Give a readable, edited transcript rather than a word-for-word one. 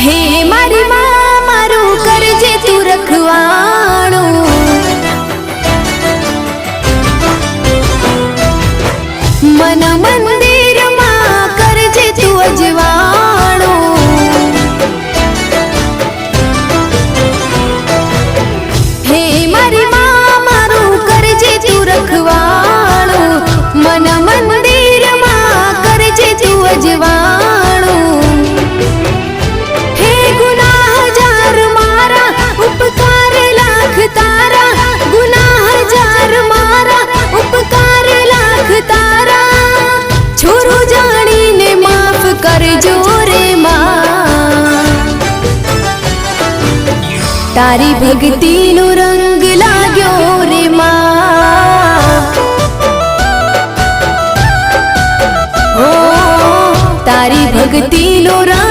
હે મારી માં મારું કરજે તું રખવાણું, મન મંદિરમાં કરજે તું અજવાણું, હે મારી માં મારું કરજે તું રખવાણું, મન મંદિરમાં કરજે તું અજવાણું, હે ગુનાહ હજાર મારા ઉપકાર લાખ તારા, ગુનાહ હજાર મારા ઉપકાર લાખ તારા, છોરું જાણીને માફ કરજો રે માં, તારી ભક્તિનો રંગ લાગ્યો રે માં, ઓ તારી ભક્તિનો રંગ